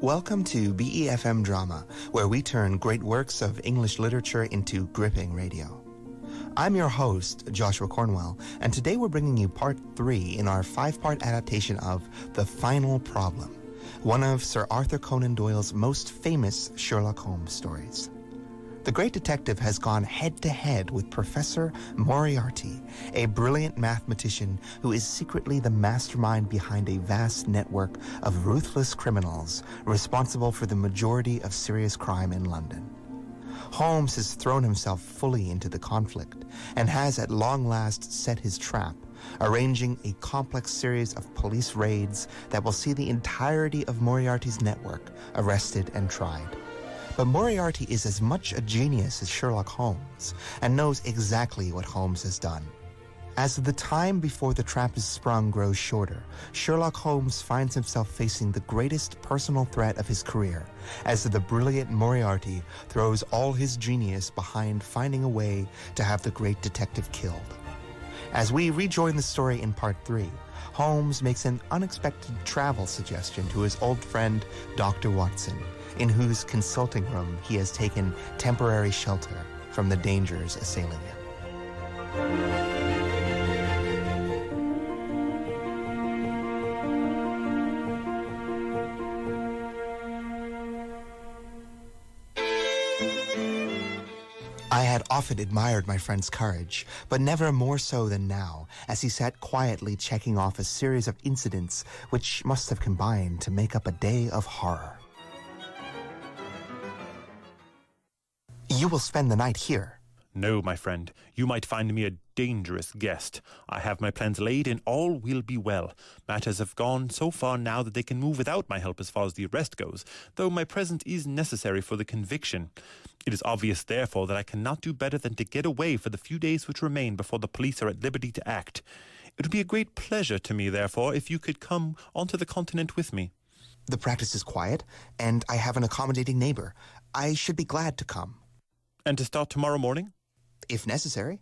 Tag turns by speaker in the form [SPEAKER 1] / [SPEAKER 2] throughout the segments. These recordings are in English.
[SPEAKER 1] Welcome to BeFM Drama, where we turn great works of English literature into gripping radio. I'm your host, Joshua Cornwell, and today we're bringing you part 3 in our 5-part adaptation of The Final Problem, one of Sir Arthur Conan Doyle's most famous Sherlock Holmes stories. The great detective has gone head-to-head with Professor Moriarty, a brilliant mathematician who is secretly the mastermind behind a vast network of ruthless criminals responsible for the majority of serious crime in London. Holmes has thrown himself fully into the conflict and has at long last set his trap, arranging a complex series of police raids that will see the entirety of Moriarty's network arrested and tried. But Moriarty is as much a genius as Sherlock Holmes and knows exactly what Holmes has done. As the time before the trap is sprung grows shorter, Sherlock Holmes finds himself facing the greatest personal threat of his career as the brilliant Moriarty throws all his genius behind finding a way to have the great detective killed. As we rejoin the story in part 3, Holmes makes an unexpected travel suggestion to his old friend Dr. Watson, in whose consulting room he has taken temporary shelter from the dangers assailing him. I had often admired my friend's courage, but never more so than now, as he sat quietly checking off a series of incidents which must have combined to make up a day of horror. You will spend the night here.
[SPEAKER 2] No, my friend, you might find me a dangerous guest. I have my plans laid and all will be well. Matters have gone so far now that they can move without my help as far as the arrest goes, though my presence is necessary for the conviction. It is obvious, therefore, that I cannot do better than to get away for the few days which remain before the police are at liberty to act. It would be a great pleasure to me, therefore, if you could come onto the continent with me.
[SPEAKER 1] The practice is quiet, and I have an accommodating neighbor. I should be glad to come.
[SPEAKER 2] And to start tomorrow morning?
[SPEAKER 1] If necessary.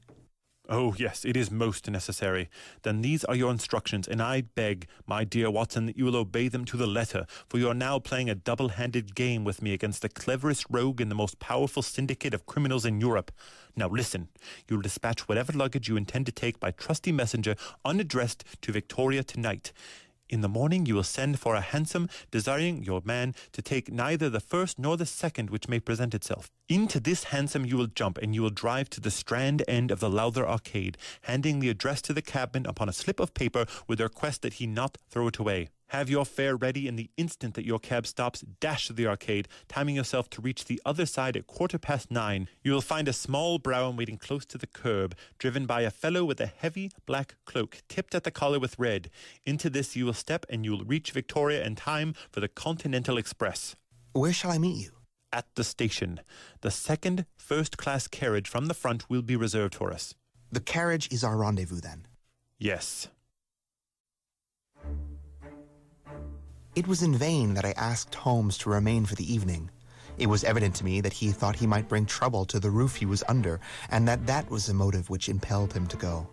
[SPEAKER 2] Oh, yes, it is most necessary. Then these are your instructions, and I beg, my dear Watson, that you will obey them to the letter, for you are now playing a double-handed game with me against the cleverest rogue in the most powerful syndicate of criminals in Europe. Now listen, you will dispatch whatever luggage you intend to take by trusty messenger, unaddressed, to Victoria tonight. In the morning you will send for a hansom, desiring your man to take neither the first nor the second which may present itself. Into this hansom you will jump, and you will drive to the Strand end of the Lowther Arcade, handing the address to the cabman upon a slip of paper with the request that he not throw it away. Have your fare ready, and the instant that your cab stops, dash to the arcade, timing yourself to reach the other side at 9:15. You will find a small brougham waiting close to the curb, driven by a fellow with a heavy black cloak, tipped at the collar with red. Into this you will step, and you will reach Victoria in time for the Continental Express.
[SPEAKER 1] Where shall I meet you?
[SPEAKER 2] At the station. The second first-class carriage from the front will be reserved for us.
[SPEAKER 1] The carriage is our rendezvous, then?
[SPEAKER 2] Yes.
[SPEAKER 1] It was in vain that I asked Holmes to remain for the evening. It was evident to me that he thought he might bring trouble to the roof he was under, and that was the motive which impelled him to go.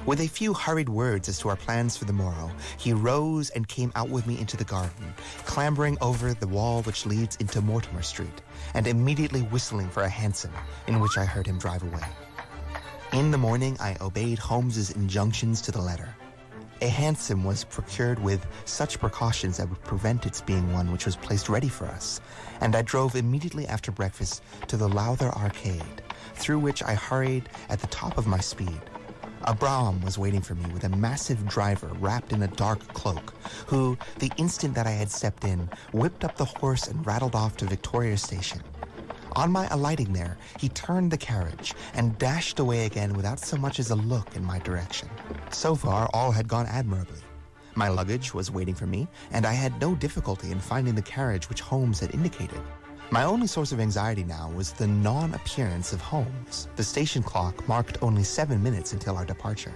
[SPEAKER 1] With a few hurried words as to our plans for the morrow, he rose and came out with me into the garden, clambering over the wall which leads into Mortimer Street, and immediately whistling for a hansom, in which I heard him drive away. In the morning, I obeyed Holmes's injunctions to the letter. A hansom was procured with such precautions that would prevent its being one which was placed ready for us, and I drove immediately after breakfast to the Lowther Arcade, through which I hurried at the top of my speed. A brougham was waiting for me with a massive driver wrapped in a dark cloak, who, the instant that I had stepped in, whipped up the horse and rattled off to Victoria Station. On my alighting there, he turned the carriage and dashed away again without so much as a look in my direction. So far, all had gone admirably. My luggage was waiting for me, and I had no difficulty in finding the carriage which Holmes had indicated. My only source of anxiety now was the non-appearance of Holmes. The station clock marked only 7 minutes until our departure.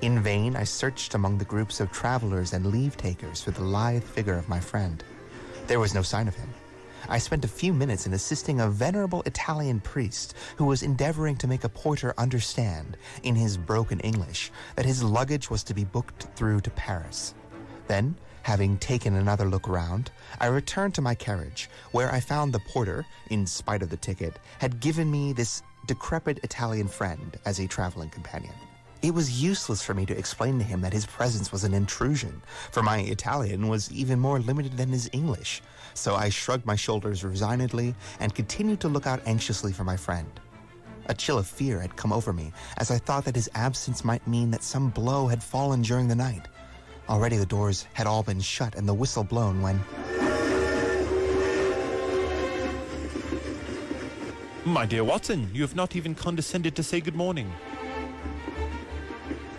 [SPEAKER 1] In vain, I searched among the groups of travelers and leave-takers for the lithe figure of my friend. There was no sign of him. I spent a few minutes in assisting a venerable Italian priest who was endeavoring to make a porter understand, in his broken English, that his luggage was to be booked through to Paris. Then, having taken another look around, I returned to my carriage, where I found the porter, in spite of the ticket, had given me this decrepit Italian friend as a traveling companion. It was useless for me to explain to him that his presence was an intrusion, for my Italian was even more limited than his English, so I shrugged my shoulders resignedly and continued to look out anxiously for my friend. A chill of fear had come over me, as I thought that his absence might mean that some blow had fallen during the night. Already the doors had all been shut and the whistle blown when...
[SPEAKER 2] My dear Watson, you have not even condescended to say good morning.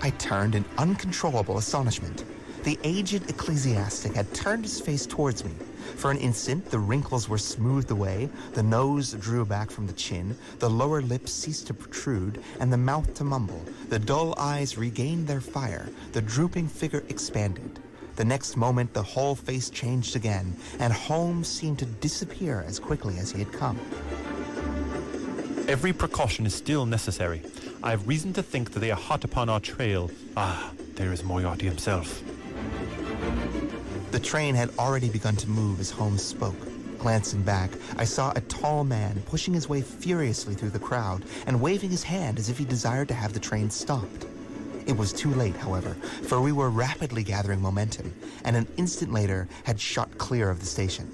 [SPEAKER 1] I turned in uncontrollable astonishment. The aged ecclesiastic had turned his face towards me. For an instant, the wrinkles were smoothed away, the nose drew back from the chin, the lower lip ceased to protrude, and the mouth to mumble. The dull eyes regained their fire, the drooping figure expanded. The next moment, the whole face changed again, and Holmes seemed to disappear as quickly as he had come.
[SPEAKER 2] Every precaution is still necessary. I have reason to think that they are hot upon our trail. Ah, there is Moriarty himself.
[SPEAKER 1] The train had already begun to move as Holmes spoke. Glancing back, I saw a tall man pushing his way furiously through the crowd and waving his hand as if he desired to have the train stopped. It was too late, however, for we were rapidly gathering momentum, and an instant later had shot clear of the station.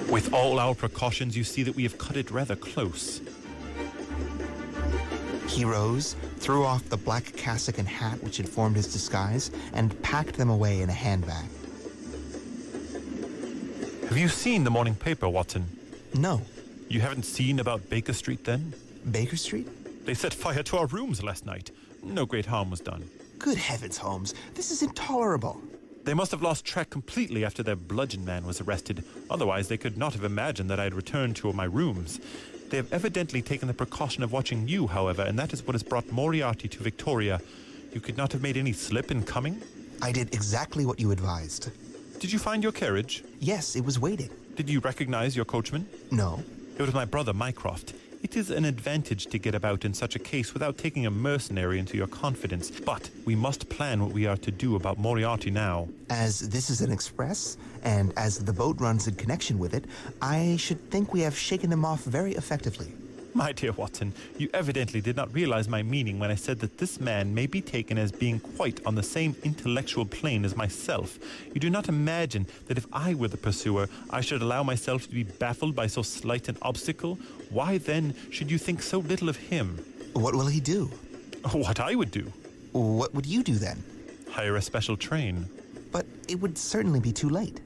[SPEAKER 2] With all our precautions, you see that we have cut it rather close.
[SPEAKER 1] He rose, threw off the black cassock and hat which had formed his disguise, and packed them away in a handbag.
[SPEAKER 2] Have you seen the morning paper, Watson?
[SPEAKER 1] No.
[SPEAKER 2] You haven't seen about Baker Street, then?
[SPEAKER 1] Baker Street?
[SPEAKER 2] They set fire to our rooms last night. No great harm was done.
[SPEAKER 1] Good heavens, Holmes. This is intolerable.
[SPEAKER 2] They must have lost track completely after their bludgeon man was arrested. Otherwise, they could not have imagined that I had returned to my rooms. They have evidently taken the precaution of watching you, however, and that is what has brought Moriarty to Victoria. You could not have made any slip in coming?
[SPEAKER 1] I did exactly what you advised.
[SPEAKER 2] Did you find your carriage?
[SPEAKER 1] Yes, it was waiting.
[SPEAKER 2] Did you recognize your coachman?
[SPEAKER 1] No.
[SPEAKER 2] It was my brother, Mycroft. It is an advantage to get about in such a case without taking a mercenary into your confidence. But we must plan what we are to do about Moriarty now.
[SPEAKER 1] As this is an express, and as the boat runs in connection with it, I should think we have shaken him off very effectively.
[SPEAKER 2] My dear Watson, you evidently did not realize my meaning when I said that this man may be taken as being quite on the same intellectual plane as myself. You do not imagine that if I were the pursuer, I should allow myself to be baffled by so slight an obstacle? Why then should you think so little of him?
[SPEAKER 1] What will he do?
[SPEAKER 2] What I would do.
[SPEAKER 1] What would you do then?
[SPEAKER 2] Hire a special train.
[SPEAKER 1] But it would certainly be too late.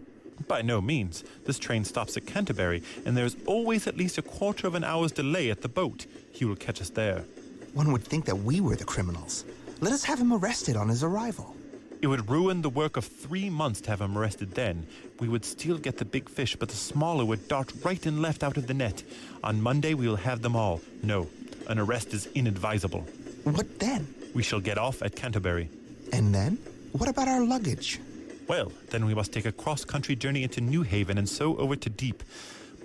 [SPEAKER 2] By no means. This train stops at Canterbury, and there is always at least a quarter of an hour's delay at the boat. He will catch us there.
[SPEAKER 1] One would think that we were the criminals. Let us have him arrested on his arrival.
[SPEAKER 2] It would ruin the work of 3 months to have him arrested then. We would still get the big fish, but the smaller would dart right and left out of the net. On Monday we will have them all. No, an arrest is inadvisable.
[SPEAKER 1] What then?
[SPEAKER 2] We shall get off at Canterbury.
[SPEAKER 1] And then? What about our luggage?
[SPEAKER 2] Well, then we must take a cross-country journey into New Haven and so over to Deep.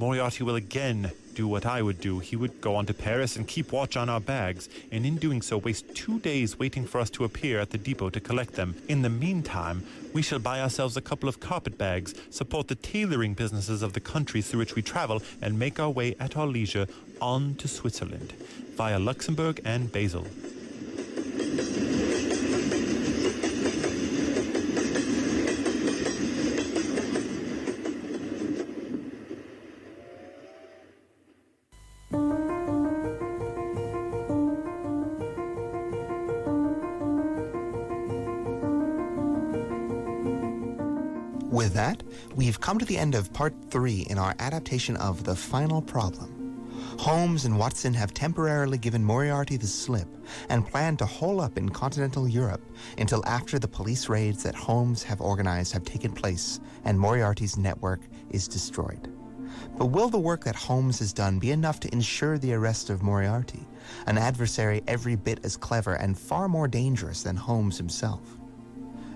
[SPEAKER 2] Moriarty will again do what I would do. He would go on to Paris and keep watch on our bags, and in doing so waste 2 days waiting for us to appear at the depot to collect them. In the meantime, we shall buy ourselves a couple of carpet bags, support the tailoring businesses of the countries through which we travel, and make our way at our leisure on to Switzerland, via Luxembourg and Basel.
[SPEAKER 1] With that, we've come to the end of part 3 in our adaptation of The Final Problem. Holmes and Watson have temporarily given Moriarty the slip and plan to hole up in continental Europe until after the police raids that Holmes have organized have taken place and Moriarty's network is destroyed. But will the work that Holmes has done be enough to ensure the arrest of Moriarty, an adversary every bit as clever and far more dangerous than Holmes himself?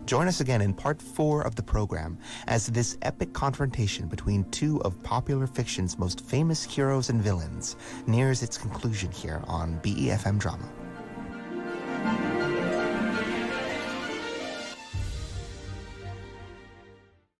[SPEAKER 1] Join us again in part 4 of the program as this epic confrontation between two of popular fiction's most famous heroes and villains nears its conclusion here on BeFM Drama.